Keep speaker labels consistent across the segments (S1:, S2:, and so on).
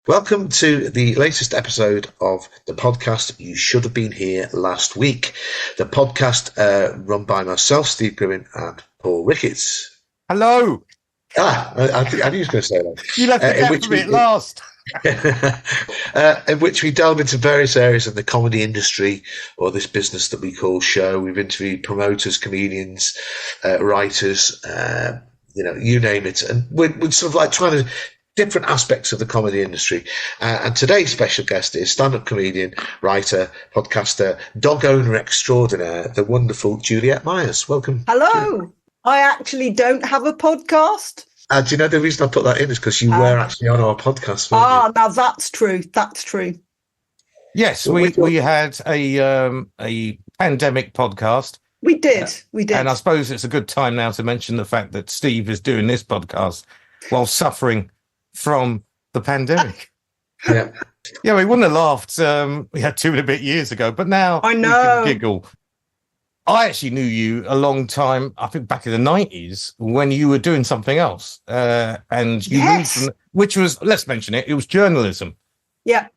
S1: Welcome to the latest episode of the podcast You Should Have Been Here Last Week. The podcast run by myself, Steve Gruen, and Paul Ricketts.
S2: Hello.
S1: I knew you was going to say that.
S2: You left the cat for me at last.
S1: In which we delve into various areas of the comedy industry, or this business that we call show. We've interviewed promoters, comedians, writers, you name it. And we're sort of like trying to different aspects of the comedy industry. And today's special guest is stand-up comedian, writer, podcaster, dog owner extraordinaire, the wonderful Juliet Meyers. Welcome.
S3: Hello.
S1: Juliet.
S3: I actually don't have a podcast.
S1: Do you know the reason I put that in is because you were actually on our podcast.
S3: Now that's true. That's true.
S2: Yes, we had a pandemic podcast.
S3: We did.
S2: And I suppose it's a good time now to mention the fact that Steve is doing this podcast while suffering from the pandemic.
S1: Yeah,
S2: we wouldn't have laughed. We had 2 and a bit years ago, but now
S3: I know.
S2: We can giggle. I actually knew you a long time, I think back in the 90s, when you were doing something else. And you moved from, which was, let's mention it, it was journalism.
S3: Yeah.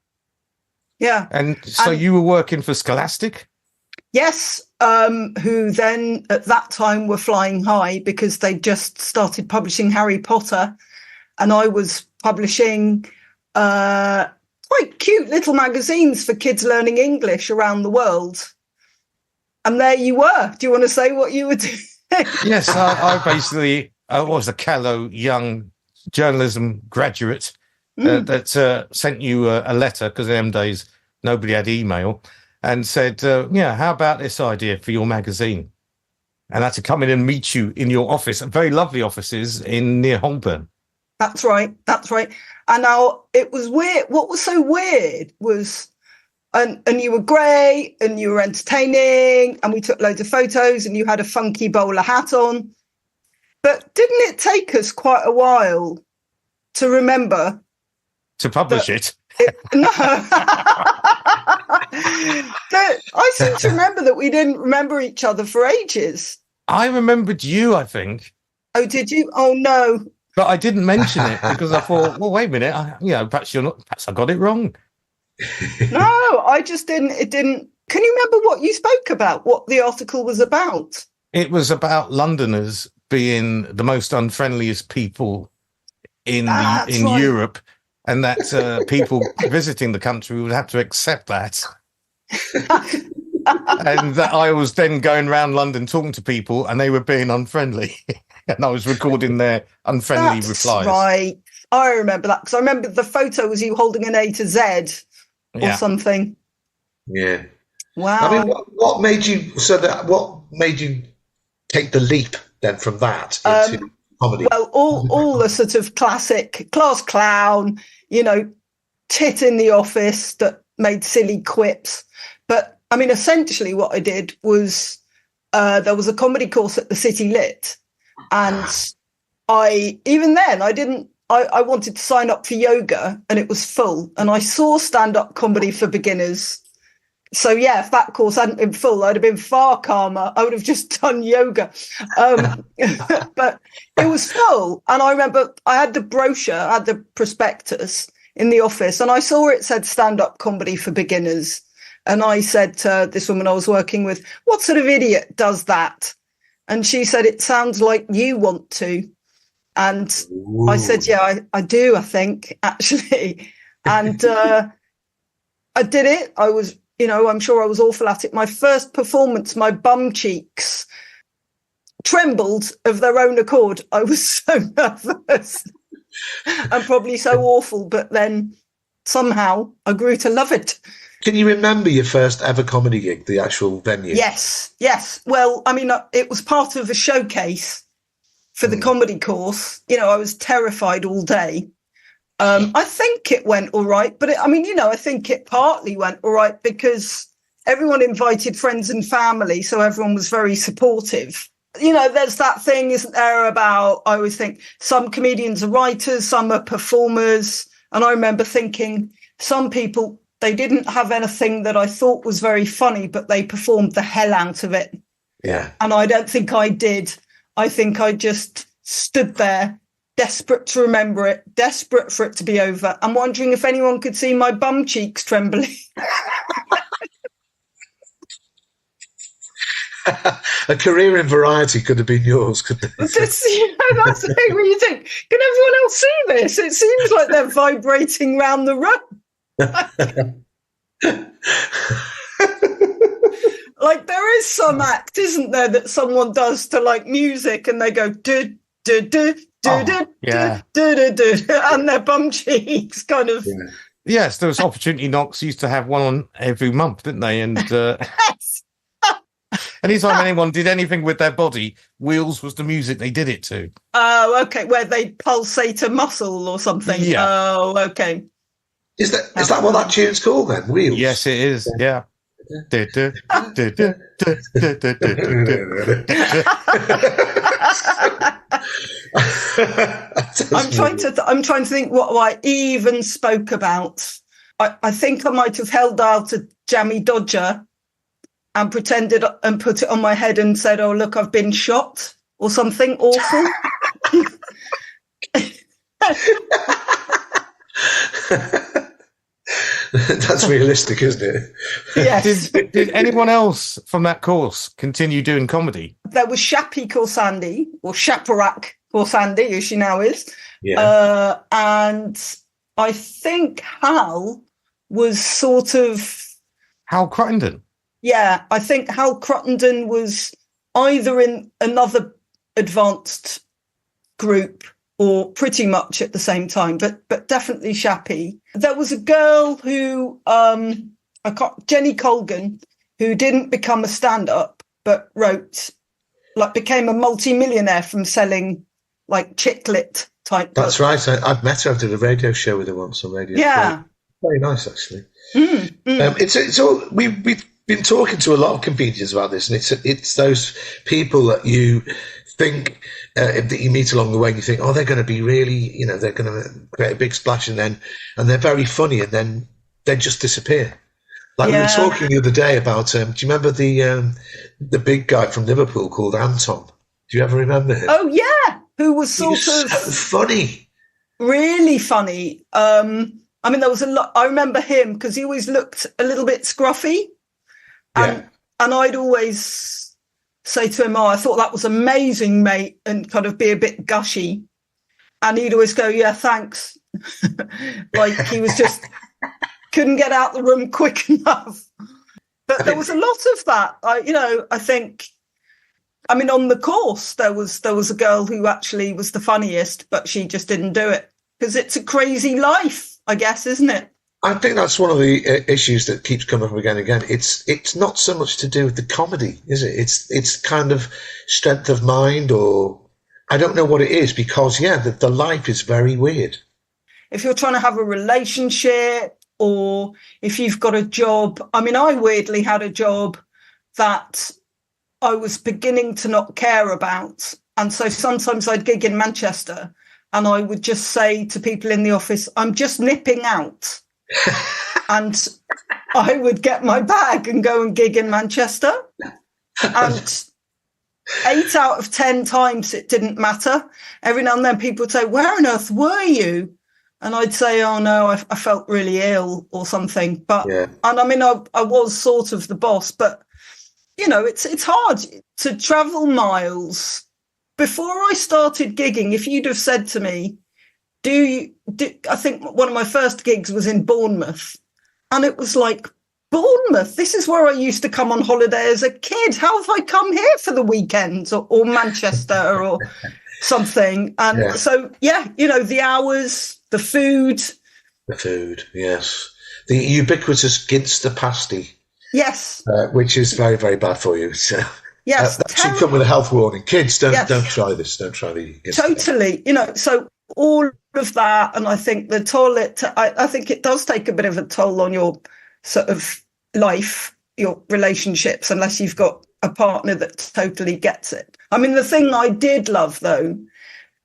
S2: And so you were working for Scholastic?
S3: Yes, who then at that time were flying high because they just started publishing Harry Potter. And I was publishing quite cute little magazines for kids learning English around the world. And there you were. Do you want to say what you were doing?
S2: Yes, I was a callow young journalism graduate that sent you a letter, because in them days nobody had email, and said, how about this idea for your magazine? And I had to come in and meet you in your office, very lovely offices near Holborn.
S3: That's right. And now it was weird. What was so weird was, and you were great and you were entertaining and we took loads of photos and you had a funky bowler hat on. But didn't it take us quite a while to remember?
S2: To publish it?
S3: No. I seem to remember that we didn't remember each other for ages.
S2: I remembered you, I think.
S3: Oh, did you? Oh, no.
S2: But I didn't mention it because I thought, well, wait a minute, perhaps I got it wrong.
S3: No, I just didn't. It didn't. Can you remember what you spoke about? What the article was about?
S2: It was about Londoners being the most unfriendliest people in Europe, and that people visiting the country would have to accept that. And that I was then going around London talking to people, and they were being unfriendly. And I was recording their unfriendly replies.
S3: Right. I remember that because I remember the photo was you holding an A to Z or something.
S1: Yeah.
S3: Wow.
S1: I mean, what made you take the leap then from that into comedy?
S3: Well, all the sort of classic class clown, tit in the office that made silly quips. But I mean, essentially what I did was there was a comedy course at the City Lit. And I wanted to sign up for yoga and it was full. And I saw stand-up comedy for beginners. So, yeah, if that course hadn't been full, I'd have been far calmer. I would have just done yoga. But it was full. And I remember I had the brochure, I had the prospectus in the office, and I saw it said stand-up comedy for beginners. And I said to this woman I was working with, what sort of idiot does that? And she said, it sounds like you want to. And I said, yeah, I do, I think, actually. And I did it. I was, I'm sure I was awful at it. My first performance, my bum cheeks trembled of their own accord. I was so nervous and probably so awful. But then somehow I grew to love it.
S1: Can you remember your first ever comedy gig, the actual venue?
S3: Yes. Well, I mean, it was part of a showcase for the comedy course. I was terrified all day. I think it went all right, but I think it partly went all right because everyone invited friends and family, so everyone was very supportive. There's that thing, isn't there, about, I always think some comedians are writers, some are performers. And I remember thinking some people, they didn't have anything that I thought was very funny, but they performed the hell out of it.
S1: Yeah.
S3: And I don't think I did. I think I just stood there desperate to remember it, desperate for it to be over. I'm wondering if anyone could see my bum cheeks trembling.
S1: A career in variety could have been yours, couldn't it?
S3: That's the thing where you think, can everyone else see this? It seems like they're vibrating round the room. Like there is some act, isn't there, that someone does to like music and they go do do do do do do do do, and their bum cheeks kind of.
S1: Yeah.
S2: Yes, there was Opportunity Knocks used to have one on every month, didn't they? And
S3: Yes.
S2: anytime anyone did anything with their body, Wheels was the music they did it to.
S3: Oh, okay. Where they pulsate a muscle or something.
S2: Yeah.
S3: Oh, okay.
S1: Is that what that tune's called then? Wheels?
S2: Yes, it is. Yeah.
S3: I'm trying to think what I even spoke about. I think I might have held out a jammy dodger and pretended and put it on my head and said, "Oh, look, I've been shot," or something awful.
S1: That's realistic, isn't it?
S3: Yes.
S2: Did anyone else from that course continue doing comedy?
S3: There was Shappy Corsandi, or Shaparak Corsandi, as she now is.
S1: Yeah.
S3: And I think Hal was sort of...
S2: Hal Crittenden?
S3: Yeah, I think Hal Crittenden was either in another advanced group or pretty much at the same time, but definitely Shappy. There was a girl who, Jenny Colgan, who didn't become a stand-up, but became a multi-millionaire from selling like chick-lit type
S1: That's
S3: books.
S1: right. I've met her. I did a radio show with her once on radio.
S3: Yeah.
S1: Very nice, actually. It's all we've been talking to a lot of comedians about this, and it's those people that you think that you meet along the way, and you think, oh, they're going to be really, they're going to create a big splash, and they're very funny, and then they just disappear. Like we were talking the other day about, do you remember the big guy from Liverpool called Anton? Do you ever remember him?
S3: Oh yeah, who was
S1: He was so funny,
S3: really funny. There was a lot. I remember him because he always looked a little bit scruffy, and I'd always say to him, "Oh, I thought that was amazing, mate," and kind of be a bit gushy, and he'd always go, "Yeah, thanks." Like he was just couldn't get out the room quick enough. But there was a lot of that. I think. On the course there was a girl who actually was the funniest, but she just didn't do it because it's a crazy life, I guess, isn't it?
S1: I think that's one of the issues that keeps coming up again and again. It's not so much to do with the comedy, is it? It's kind of strength of mind, or I don't know what it is, because the life is very weird.
S3: If you're trying to have a relationship, or if you've got a job, I weirdly had a job that I was beginning to not care about, and so sometimes I'd gig in Manchester, and I would just say to people in the office, "I'm just nipping out." And I would get my bag and go and gig in Manchester. And 8 out of 10 times it didn't matter. Every now and then people would say, "Where on earth were you?" And I'd say, "Oh no, I felt really ill or something." But I was sort of the boss, but it's hard to travel miles. Before I started gigging, if you'd have said to me, I think one of my first gigs was in Bournemouth, and it was like, Bournemouth, this is where I used to come on holiday as a kid. How have I come here for the weekends, or Manchester or something? And so, the hours, the food.
S1: The food, yes. The ubiquitous Ginster pasty.
S3: Yes.
S1: Which is very, very bad for you. So,
S3: yes.
S1: That should come with a health warning. Kids, don't try this. Don't try the Ginster.
S3: Totally. So all of that, and I think the toilet, I think it does take a bit of a toll on your sort of life, your relationships, unless you've got a partner that totally gets it. The thing I did love, though,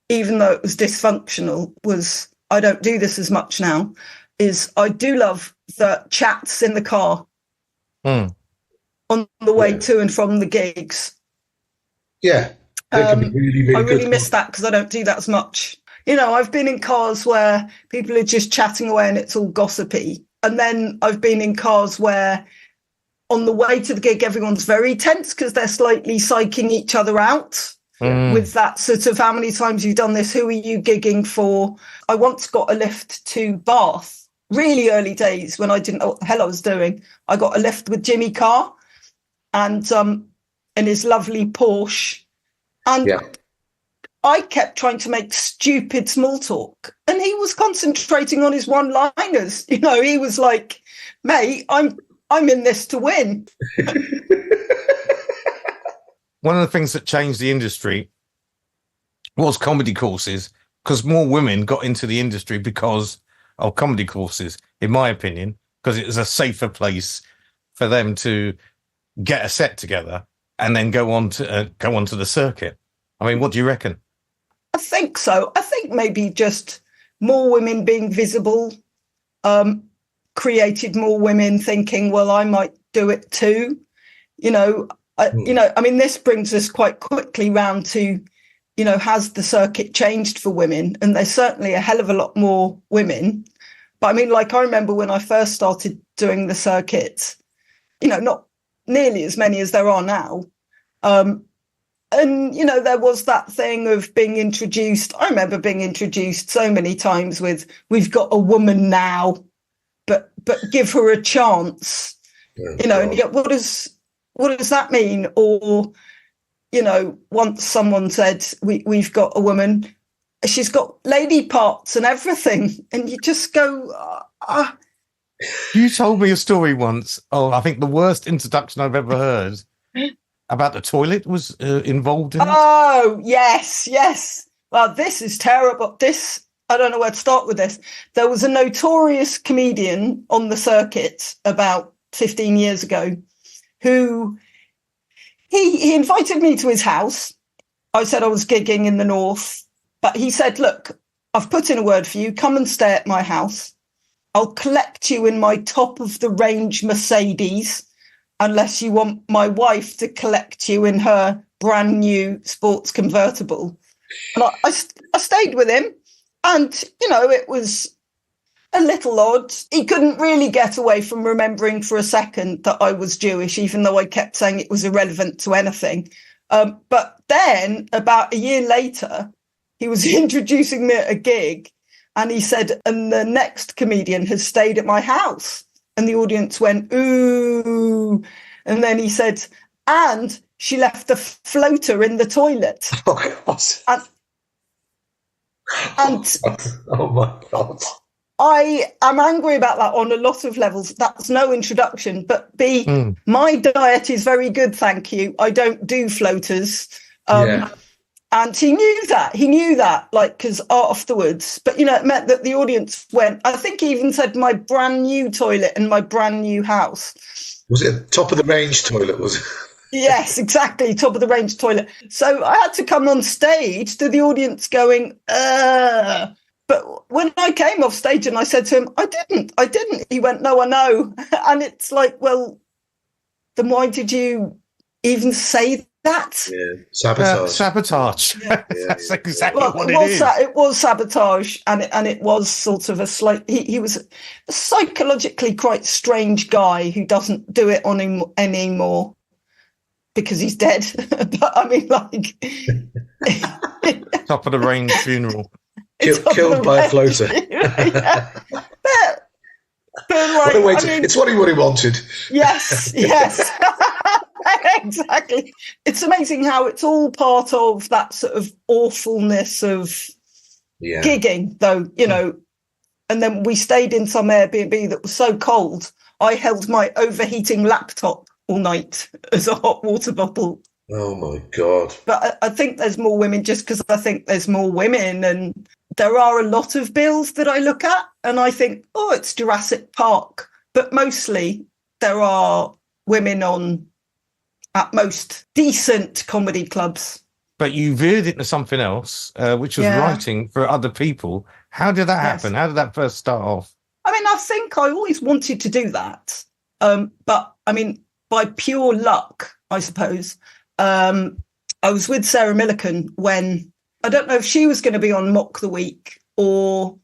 S3: even though it was dysfunctional, was, I don't do this as much now, is I do love the chats in the car on the way to and from the gigs.
S1: Yeah. They can be really, really
S3: I really
S1: good.
S3: miss that because I don't do that as much. I've been in cars where people are just chatting away and it's all gossipy. And then I've been in cars where on the way to the gig, everyone's very tense because they're slightly psyching each other out with that sort of, how many times you've done this? Who are you gigging for? I once got a lift to Bath, really early days when I didn't know what the hell I was doing. I got a lift with Jimmy Carr and in his lovely Porsche. And I kept trying to make stupid small talk and he was concentrating on his one-liners. He was like, mate, I'm in this to win.
S2: One of the things that changed the industry was comedy courses, because more women got into the industry because of comedy courses, in my opinion, because it was a safer place for them to get a set together and then go on to the circuit. I mean, what do you reckon?
S3: I think so. I think maybe just more women being visible created more women thinking, well, I might do it too. This brings us quite quickly round to, has the circuit changed for women? And there's certainly a hell of a lot more women. But I mean, I remember when I first started doing the circuit, not nearly as many as there are now. And, there was that thing of being introduced. I remember being introduced so many times with, we've got a woman now, but give her a chance, and you go, what does that mean? Or, once someone said, we've got a woman, she's got lady parts and everything. And you just go,
S2: You told me a story once. Oh, I think the worst introduction I've ever heard about the toilet was involved in it.
S3: Oh, yes. Well, this is terrible. I don't know where to start with this. There was a notorious comedian on the circuit about 15 years ago who he invited me to his house. I said I was gigging in the north, but he said, look, I've put in a word for you. Come and stay at my house. I'll collect you in my top of the range Mercedes, unless you want my wife to collect you in her brand new sports convertible. And I stayed with him. And, it was a little odd. He couldn't really get away from remembering for a second that I was Jewish, even though I kept saying it was irrelevant to anything. But then about a year later, he was introducing me at a gig and he said, and the next comedian has stayed at my house. And the audience went, ooh. And then he said, and she left the floater in the toilet.
S1: Oh, God.
S3: And
S1: oh my God.
S3: I am angry about that on a lot of levels. That's no introduction. But B, my diet is very good, thank you. I don't do floaters. And he knew that, because afterwards. But, it meant that the audience went, I think he even said my brand new toilet in my brand new house.
S1: Was it a top of the range toilet, was it?
S3: Yes, exactly. Top of the range toilet. So I had to come on stage to the audience going, But when I came off stage and I said to him, I didn't. He went, no, I know. And it's like, well, then why did you even say that?
S1: Yeah, sabotage.
S2: Sabotage.
S3: Yeah.
S2: That's exactly what it is.
S3: It was sabotage, and it was sort of a slight. He was a psychologically quite strange guy who doesn't do it on him anymore because he's dead. But I mean,
S2: Top of the range funeral.
S1: Killed by a floater.
S3: Yeah. But
S1: what a way to, it's what he wanted.
S3: Yes. Exactly. It's amazing how it's all part of that sort of awfulness of gigging, though, and then we stayed in some Airbnb that was so cold, I held my overheating laptop all night as a hot water bottle.
S1: Oh, my God.
S3: But I think there's more women just because I think there's more women, and there are a lot of bills that I look at and I think, oh, it's Jurassic Park. But mostly there are women on, at most, decent comedy clubs.
S2: But you veered into something else, which was writing for other people. How did that happen? How did that first start off? I
S3: mean, I think I always wanted to do that. But, I mean, by pure luck, I suppose, I was with Sarah Millican when I don't know if she was going to be on Mock the Week or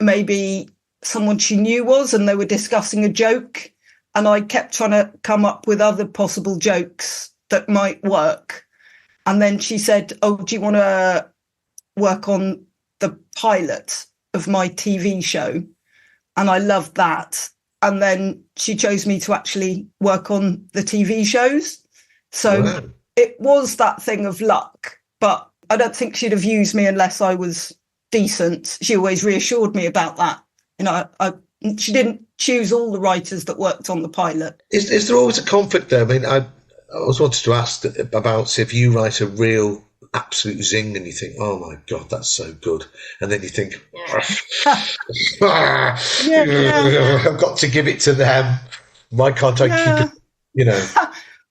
S3: maybe someone she knew was, and they were discussing a joke. And I kept trying to come up with other possible jokes that might work. And then she said, oh, do you want to work on the pilot of my TV show? And I loved that. And then she chose me to actually work on the TV shows. So wow. It was that thing of luck, but I don't think she'd have used me unless I was decent. She always reassured me about that. You know, she didn't choose all the writers that worked on the pilot.
S1: Is there always a conflict there? I mean, I always wanted to ask about if you write a real absolute zing and you think, oh my God, that's so good. And then you think, I've got to give it to them. Why can't I keep it, you know?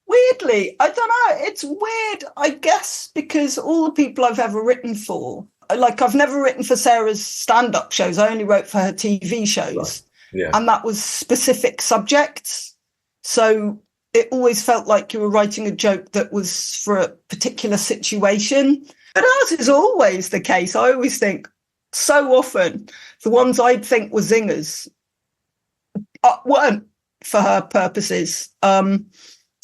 S3: Weirdly, I don't know. It's weird, I guess, because all the people I've ever written for, like I've never written for Sarah's stand-up shows. I only wrote for her TV shows. Right. Yeah. And that was specific subjects. So it always felt like you were writing a joke that was for a particular situation. But as is always the case, I always think so often the ones I'd think were zingers weren't for her purposes.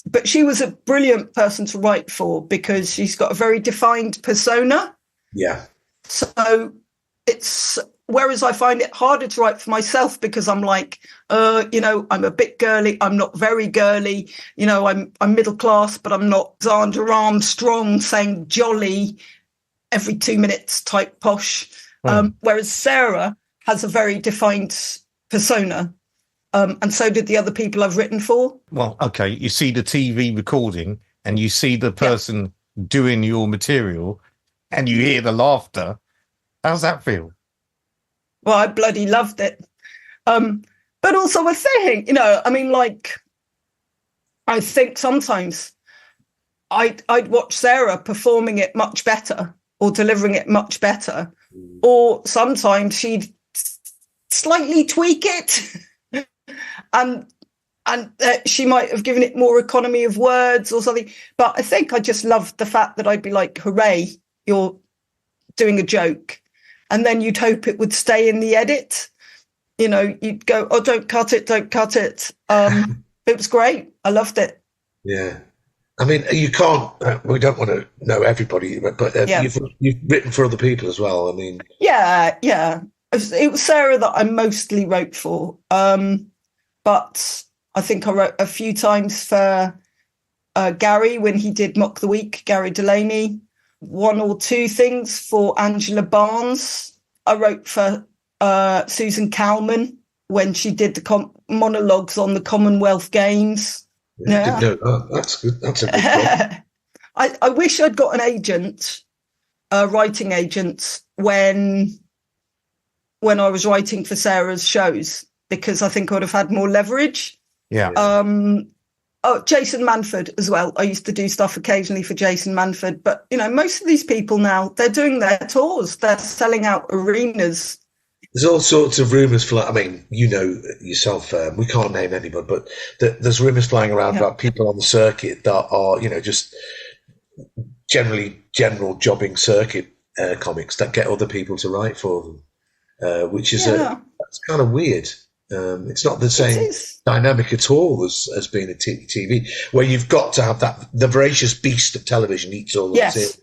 S3: But she was a brilliant person to write for because she's got a very defined persona.
S1: Yeah.
S3: So it's, whereas I find it harder to write for myself because I'm like, you know, I'm a bit girly. I'm not very girly. You know, I'm middle class, but I'm not Xander Armstrong saying jolly every 2 minutes type posh. Whereas Sarah has a very defined persona. And so did the other people I've written for.
S2: Well, okay, you see the TV recording and you see the person doing your material and you hear the laughter. How's that feel?
S3: Well, I bloody loved it. But also a thing, you know, I mean, like, I think sometimes I'd watch Sarah performing it much better or delivering it much better. Or sometimes she'd slightly tweak it. And she might have given it more economy of words or something. But I think I just loved the fact that I'd be like, hooray, you're doing a joke. And then you'd hope it would stay in the edit. You know, you'd go, oh, don't cut it, don't cut it. It was great. I loved it.
S1: Yeah. I mean, you can't, we don't want to know everybody, but you've written for other people as well. I mean.
S3: Yeah. It was Sarah that I mostly wrote for. But I think I wrote a few times for Gary when he did Mock the Week, Gary Delaney. 1 or 2 things for Angela Barnes. I wrote for Susan Cowman when she did the monologues on the Commonwealth Games.
S1: Yeah. That's good. That's a good job.
S3: I wish I'd got an agent, a writing agent, when I was writing for Sarah's shows, because I think I would have had more leverage.
S2: Yeah.
S3: Jason Manford as well. I used to do stuff occasionally for Jason Manford, but you know, most of these people now, they're doing their tours. They're selling out arenas.
S1: There's all sorts of rumours. I mean, you know yourself. We can't name anybody, but there's rumours flying around about people on the circuit that are, you know, just general jobbing circuit comics that get other people to write for them, which is that's kind of weird. It's not the same dynamic at all as being a TV, where you've got to have the voracious beast of television eats all of it.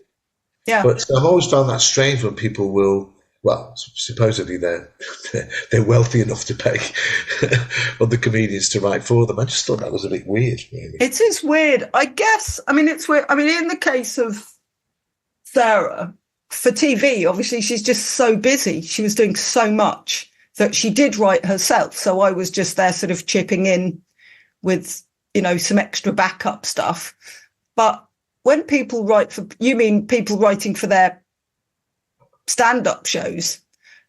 S3: Yeah.
S1: But I've always found that strange when people will, well, supposedly they're wealthy enough to pay other comedians to write for them. I just thought that was a bit weird, really.
S3: It is weird, I guess. I mean, it's weird. I mean, in the case of Sarah, for TV, obviously she's just so busy. She was doing so much that she did write herself. So I was just there sort of chipping in with, you know, some extra backup stuff. But when people write for, you mean people writing for their stand-up shows?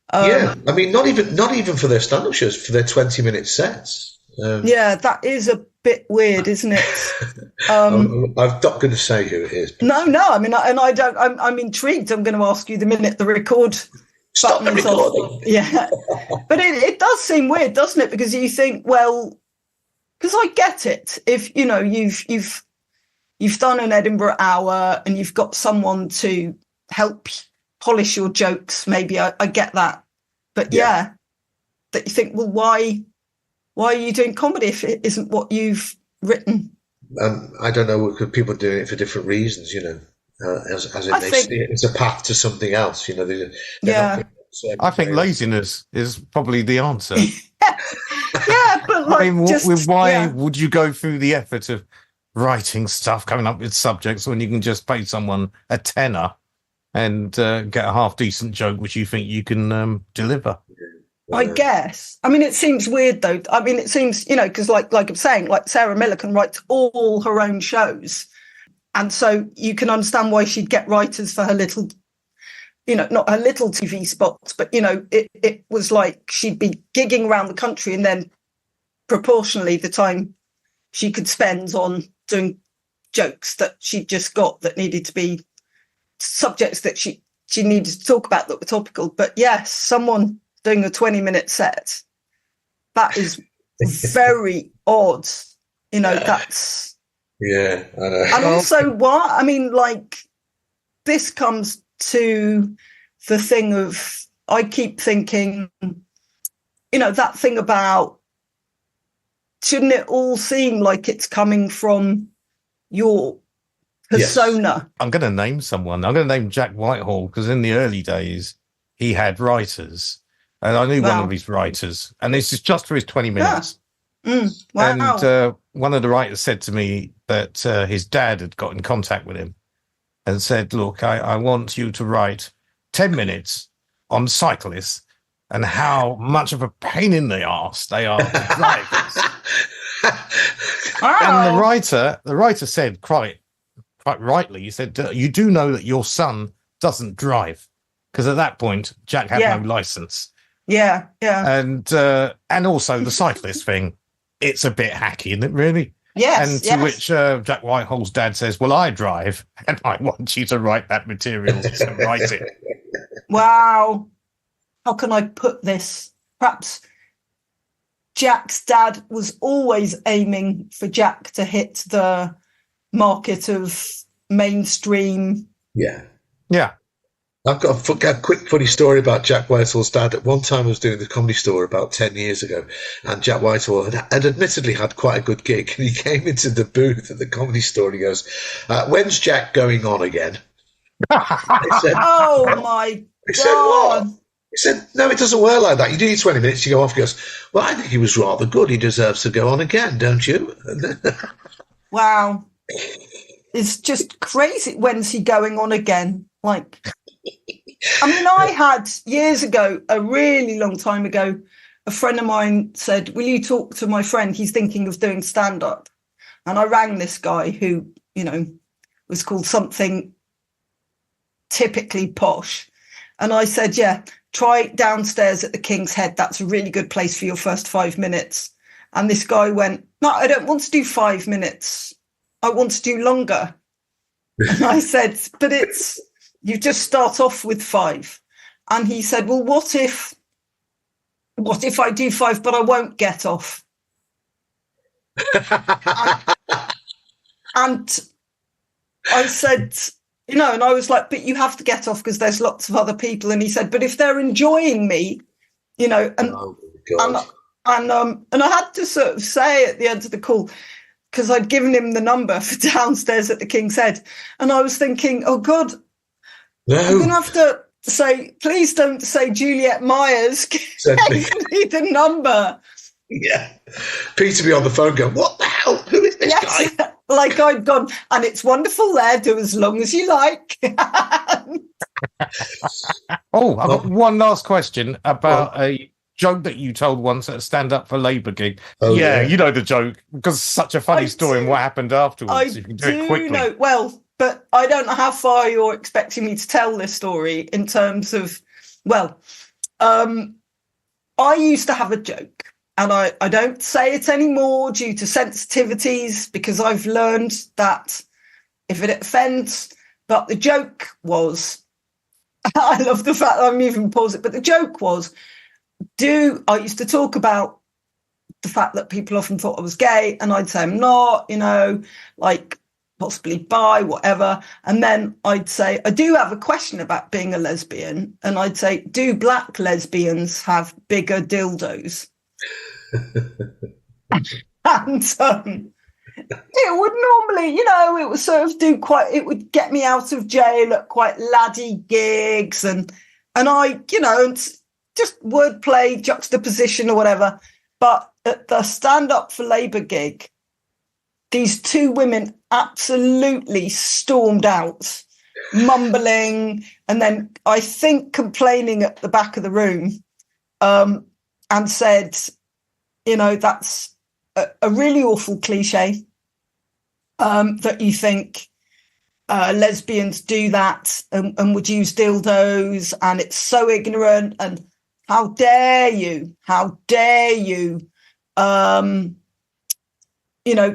S1: I mean, not even for their stand-up shows, for their 20-minute sets.
S3: That is a bit weird, isn't it?
S1: I'm not going to say who it is.
S3: No. I mean, I'm intrigued. I'm going to ask you the minute the record
S1: Stop the recording.
S3: Yeah. But it does seem weird, doesn't it? Because you think, well, because I get it. If, you know, you've done an Edinburgh hour and you've got someone to help polish your jokes. Maybe I get that. But that you think, well, why are you doing comedy if it isn't what you've written?
S1: I don't know, because people are doing it for different reasons, as in they see it as a path to something else, they're not.
S2: I think laziness is probably the answer.
S3: But like,
S2: why would you go through the effort of writing stuff, coming up with subjects, when you can just pay someone a tenner and get a half decent joke which you think you can deliver?
S3: I guess. I mean, it seems weird though. I mean, it seems, because like I'm saying, like Sarah Millican writes all her own shows, and so you can understand why she'd get writers for her little, not her little TV spots, but it was like she'd be gigging around the country, and then proportionally the time she could spend on doing jokes that she'd just got that needed to be subjects that she needed to talk about that were topical. But yes, someone doing a 20-minute set, that is very odd. That's
S1: I know.
S3: And also what I mean, like, this comes to the thing of, I keep thinking, that thing about, shouldn't it all seem like it's coming from your persona?
S2: Yes. I'm going to name someone. I'm going to name Jack Whitehall, because in the early days he had writers, and I knew one of his writers, and this is just for his 20 minutes.
S3: Wow.
S2: And one of the writers said to me that his dad had got in contact with him and said, look, I want you to write 10 minutes on cyclists and how much of a pain in the arse they are to drivers. And the writer said quite rightly, he said, you do know that your son doesn't drive, because at that point Jack had no license. And also the cyclist thing, it's a bit hacky, isn't it, really? And to which Jack Whitehall's dad says, well, I drive and I want you to write that material, so write it.
S3: Wow. How can I put this? Perhaps Jack's dad was always aiming for Jack to hit the market of mainstream.
S1: Yeah.
S2: I've
S1: got a quick funny story about Jack Whitehall's dad. At one time I was doing the Comedy Store about 10 years ago, and Jack Whitehall had admittedly had quite a good gig, and he came into the booth at the Comedy Store and he goes, when's Jack going on again? I said,
S3: oh my God.
S1: Said, what? He said, no, it doesn't work like that. You do your 20 minutes, you go off. He goes, well, I think he was rather good. He deserves to go on again, don't you?
S3: Wow. It's just crazy. When's he going on again? Like, I mean, I had years ago, a really long time ago, a friend of mine said, will you talk to my friend? He's thinking of doing stand-up. And I rang this guy who, was called something typically posh. And I said, try downstairs at the King's Head. That's a really good place for your first 5 minutes. And this guy went, no, I don't want to do 5 minutes. I want to do longer. And I said, but you just start off with 5. And he said, well, what if I do 5, but I won't get off? and I said, and I was like, but you have to get off because there's lots of other people. And he said, but if they're enjoying me, and I had to sort of say at the end of the call, because I'd given him the number for downstairs at the King's Head. And I was thinking, oh God, I'm going to have to say, please don't say Juliet Meyers gave me the number.
S1: Yeah. Peter be on the phone going, what the hell? Who is this guy?
S3: Like I'd gone, and it's wonderful there, do as long as you like.
S2: I've got one last question about a joke that you told once at a stand-up for Labour gig. You know the joke, because it's such a funny story and what happened afterwards. You can do it quickly.
S3: But I don't know how far you're expecting me to tell this story in terms of, I used to have a joke, and I don't say it anymore due to sensitivities, because I've learned that if it offends, but the joke was, I love the fact that I'm even pausing, but the joke was, I used to talk about the fact that people often thought I was gay, and I'd say I'm not, like possibly bi, whatever. And then I'd say, I do have a question about being a lesbian. And I'd say, do black lesbians have bigger dildos? And it would normally, it would sort of it would get me out of jail at quite laddie gigs and I, just wordplay, juxtaposition or whatever. But at the Stand Up for Labour gig, these two women absolutely stormed out, mumbling, and then I think complaining at the back of the room, and said, that's a really awful cliche, that you think lesbians do that and would use dildos, and it's so ignorant, and how dare you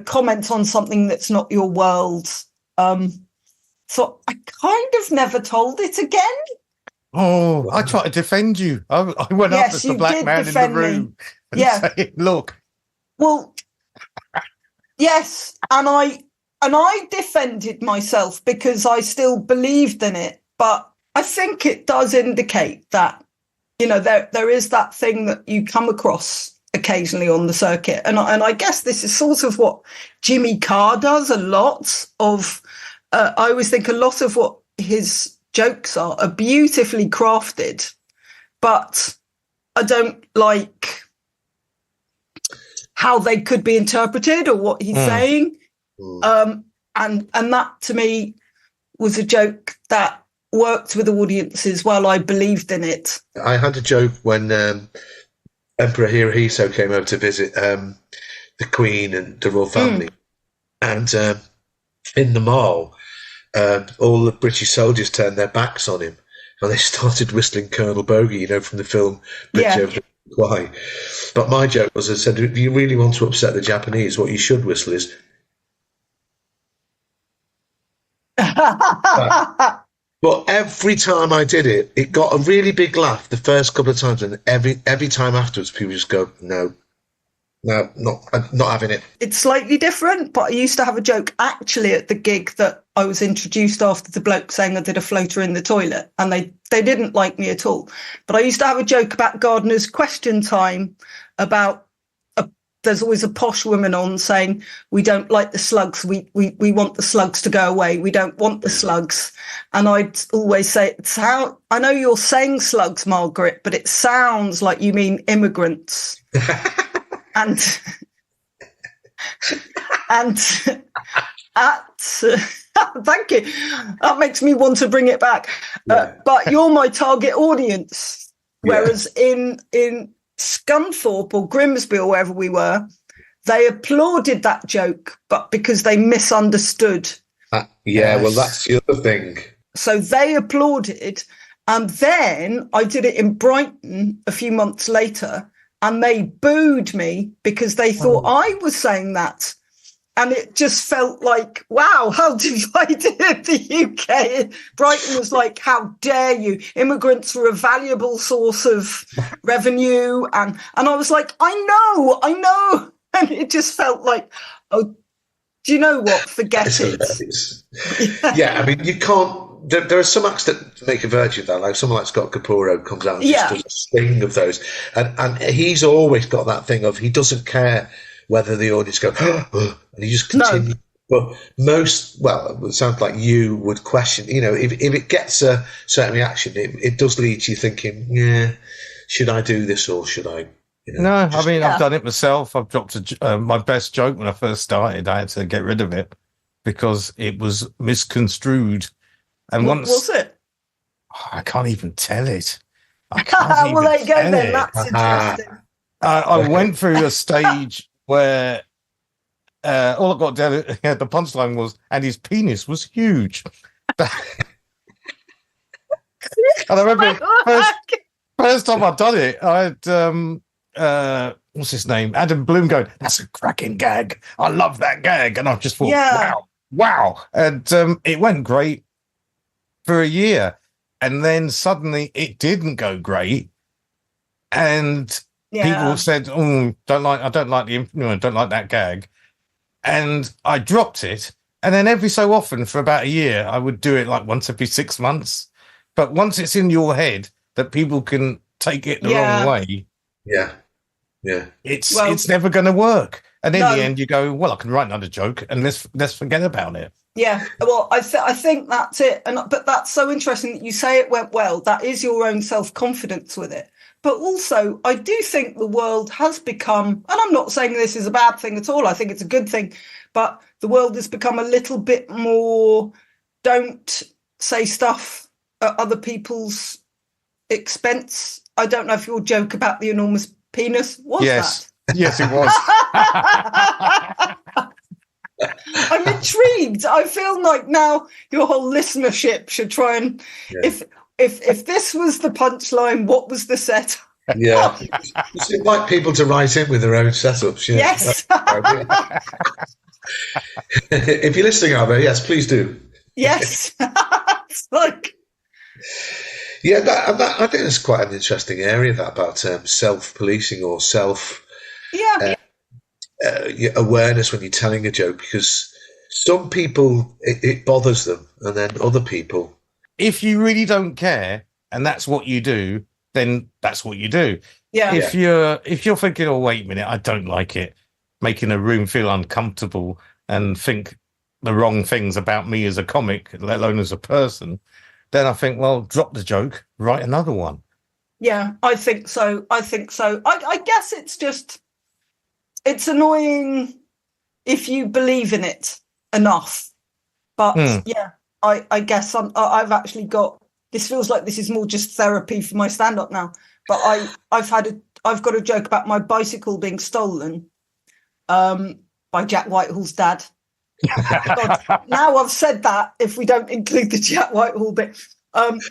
S3: comment on something that's not your world. So I kind of never told it again.
S2: Oh, I tried to defend you. I went up to the black man in the room and said, look.
S3: Well, yes, and I defended myself because I still believed in it. But I think it does indicate that, there is that thing that you come across occasionally on the circuit. And I guess this is sort of what Jimmy Carr does a lot of. I always think a lot of what his jokes are beautifully crafted, but I don't like how they could be interpreted or what he's saying. And that to me was a joke that worked with audiences while I believed in it.
S1: I had a joke when Emperor Hirohito came over to visit the Queen and the royal family. And in the mall, all the British soldiers turned their backs on him and they started whistling Colonel Bogey, from the film Bridge Over the Kwai. But my joke was, I said, if you really want to upset the Japanese, what you should whistle is... But every time I did it, it got a really big laugh the first couple of times, and every time afterwards, people just go, no, not having it.
S3: It's slightly different, but I used to have a joke actually at the gig that I was introduced after the bloke saying I did a floater in the toilet, and they didn't like me at all. But I used to have a joke about Gardener's Question Time about there's always a posh woman on saying, we don't like the slugs. We want the slugs to go away. We don't want the slugs. And I'd always say, I know you're saying slugs, Margaret, but it sounds like you mean immigrants. and thank you. That makes me want to bring it back. But you're my target audience. Whereas in Scunthorpe or Grimsby or wherever we were, they applauded that joke, but because they misunderstood.
S1: Well, that's the other thing.
S3: So they applauded, and then I did it in Brighton a few months later, and they booed me because they thought I was saying that. And it just felt like, wow, how divided the UK. Brighton was like, how dare you? Immigrants were a valuable source of revenue. And I was like, I know. And it just felt like, oh, do you know what? Forget it.
S1: Yeah, I mean, you can't. There are some acts that make a virtue of that, like someone like Scott Capurro comes out and just does a sting of those. And he's always got that thing of he doesn't care whether the audience go, and he just continues. No. But it sounds like you would question, if it gets a certain reaction, it does lead to you thinking, should I do this or should I?
S2: No, I mean, I've done it myself. I've dropped my best joke when I first started. I had to get rid of it because it was misconstrued. And
S3: what was it?
S2: I can't even tell it.
S3: Well, there you go then. That's interesting.
S2: I went through a stage where all I got down, the punchline was, and his penis was huge. And I remember first time I'd done it, I had, what's his name? Adam Bloom going, that's a cracking gag. I love that gag. And I just thought, wow. And it went great for a year. And then suddenly it didn't go great. And people said, I don't like that gag. And I dropped it. And then every so often, for about a year, I would do it like once every 6 months. But once it's in your head that people can take it the wrong way, it's never going to work. And in the end, you go, well, I can write another joke and let's forget about it.
S3: Yeah, well, I think that's it. But that's so interesting that you say it went well. That is your own self-confidence with it. But also, I do think the world has become, and I'm not saying this is a bad thing at all, I think it's a good thing, but the world has become a little bit more, don't say stuff at other people's expense. I don't know if your joke about the enormous penis was that.
S2: Yes, it was.
S3: I'm intrigued. I feel like now your whole listenership should try and if this was the punchline, what was the setup?
S1: Yeah, just invite people to write in with their own setups. Yeah.
S3: Yes.
S1: If you're listening out there, yes, please do.
S3: Yes. It's like.
S1: Yeah, I think it's quite an interesting area, that about self-policing or awareness when you're telling a joke, because some people it bothers them, and then other people.
S2: If you really don't care and that's what you do, then that's what you do.
S3: Yeah.
S2: If you're thinking, oh, wait a minute, I don't like it, making a room feel uncomfortable and think the wrong things about me as a comic, let alone as a person, then I think, well, drop the joke, write another one.
S3: Yeah, I think so. I guess it's annoying if you believe in it enough. But I guess I've actually got, this feels like this is more just therapy for my stand-up now. But I've got a joke about my bicycle being stolen by Jack Whitehall's dad. God, now I've said that, if we don't include the Jack Whitehall bit. I've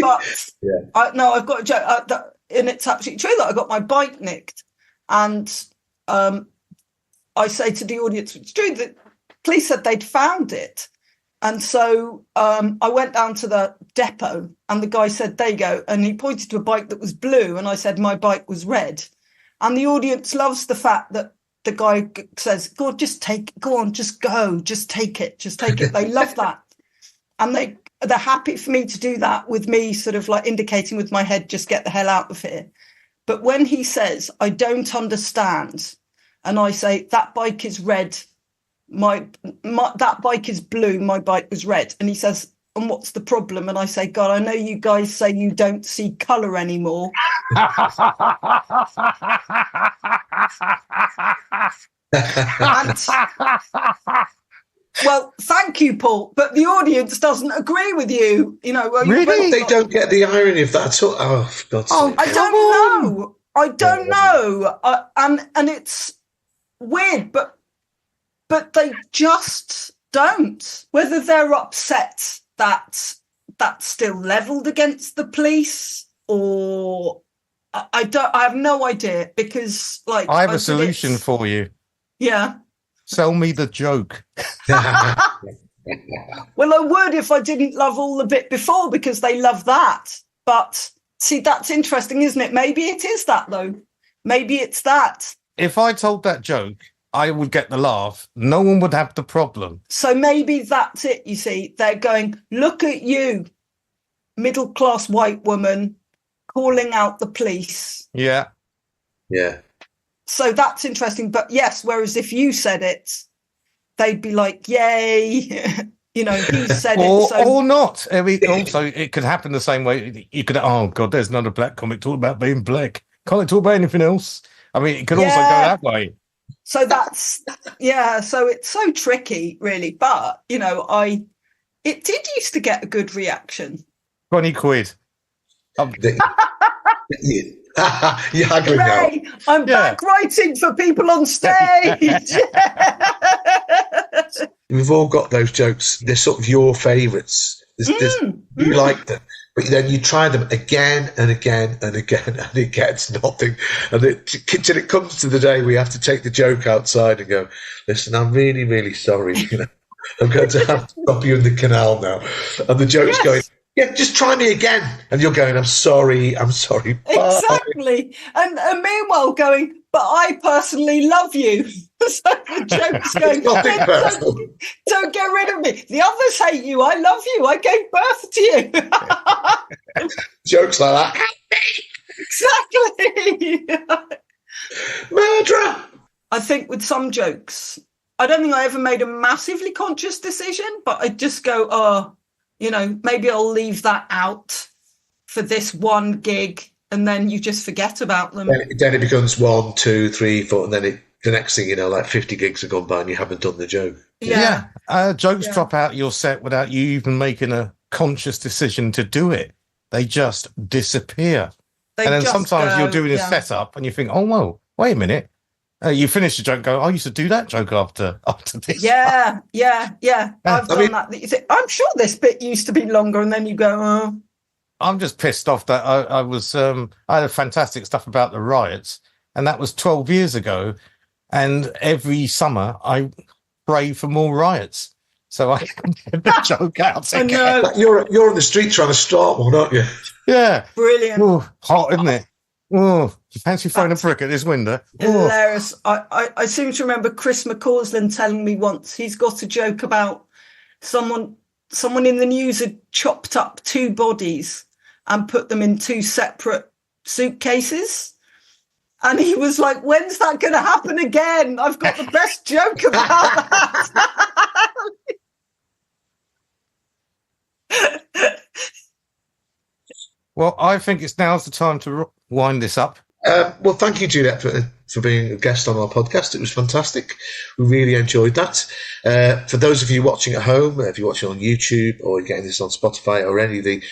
S3: got a joke, and it's absolutely true that I got my bike nicked. And I say to the audience, it's true that police said they'd found it. And so I went down to the depot and the guy said, there you go. And he pointed to a bike that was blue. And I said, my bike was red. And the audience loves the fact that the guy says, God, just take, go on, just go, just take it. They love that. And they're happy for me to do that with me sort of like indicating with my head, just get the hell out of here. But when he says, I don't understand, and I say, that bike is red, that bike is blue, my bike was red. And he says, and what's the problem? And I say, God, I know you guys say you don't see colour anymore. Well, thank you, Paul, but the audience doesn't agree with you. You know,
S1: really, they don't get the irony of that at all. Oh, for God's sake!
S3: I don't know, and it's weird, but they just don't. Whether they're upset that that's still levelled against the police, or I have no idea, because like
S2: I have a solution for you.
S3: Yeah.
S2: Sell me the joke.
S3: Well, I would if I didn't love all the bit before, because they love that. But see, that's interesting, isn't it? Maybe it is that, though. Maybe it's that.
S2: If I told that joke, I would get the laugh. No one would have the problem.
S3: So maybe that's it, you see. They're going, look at you, middle-class white woman, calling out the police.
S2: Yeah.
S1: Yeah.
S3: So that's interesting. But yes, whereas if you said it, they'd be like, yay, you know, he said it.
S2: Or not. I mean, also, it could happen the same way. You could, oh, God, there's another black comic talking about being black. Can't they talk about anything else? I mean, it could also go that way.
S3: So that's, so it's so tricky, really. But, you know, it did used to get a good reaction.
S2: 20 quid.
S1: You're haggling now.
S3: I'm back writing for people on stage.
S1: We've all got those jokes. They're sort of your favourites. You like them, but then you try them again and again and again, and it gets nothing. And till it comes to the day we have to take the joke outside and go, listen, I'm really, really sorry. You know, I'm going to have to stop you in the canal now. And the joke's going, Yeah, just try me again. And you're going, I'm sorry, bye.
S3: Exactly. And meanwhile going, but I personally love you. So the joke's going, don't get rid of me. The others hate you. I love you. I gave birth to you.
S1: Jokes like that.
S3: Exactly.
S1: Murderer.
S3: I think with some jokes, I don't think I ever made a massively conscious decision, but I just go, oh, maybe I'll leave that out for this one gig, and then you just forget about them.
S1: Then it becomes 1, 2, 3, 4, and then the next thing you know, like 50 gigs have gone by and you haven't done the joke.
S2: Yeah. Jokes drop out your set without you even making a conscious decision to do it. They just disappear. And then sometimes you're doing a setup and you think, oh, well, wait a minute. You finish the joke and go, I used to do that joke after this.
S3: Yeah. I've done that. You think, I'm sure this bit used to be longer, and then you go, oh.
S2: I'm just pissed off that I had a fantastic stuff about the riots, and that was 12 years ago. And every summer I pray for more riots. So I can get the joke out again.
S3: I know.
S1: You're on the street trying to start one, aren't you?
S2: Yeah.
S3: Brilliant.
S2: Ooh, hot, isn't it? Oh, you fancy throwing a brick at this window?
S3: Hilarious. I seem to remember Chris McCausland telling me once he's got a joke about someone in the news had chopped up 2 bodies and put them in 2 separate suitcases. And he was like, when's that going to happen again? I've got the best joke about that.
S1: Well,
S2: I think now's the time to wind this up.
S1: Well, thank you, Juliet, for being a guest on our podcast. It was fantastic. We really enjoyed that. For those of you watching at home, if you're watching on YouTube or you're getting this on Spotify or any of the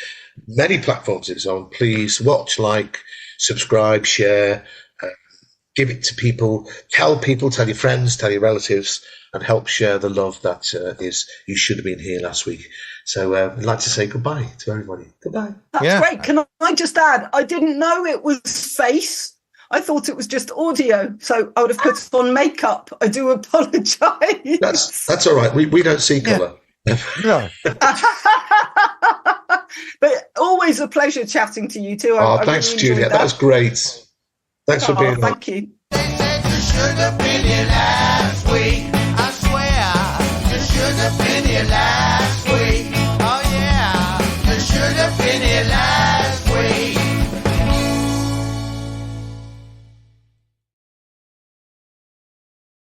S1: many platforms it's on, please watch, like, subscribe, share, give it to people, tell your friends, tell your relatives, and help share the love that is You Should Have Been Here last week. So I'd like to say goodbye to everybody. Goodbye.
S3: That's great. Can I just add, I didn't know it was face. I thought it was just audio. So I would have put on makeup. I do apologise.
S1: That's all right. We don't see colour.
S2: No.
S3: But always a pleasure chatting to you too.
S1: Thanks, really Juliet. That was great. Thanks for being on.
S3: Thank you.
S4: They said you should have been here last week. I swear you should have been here last week.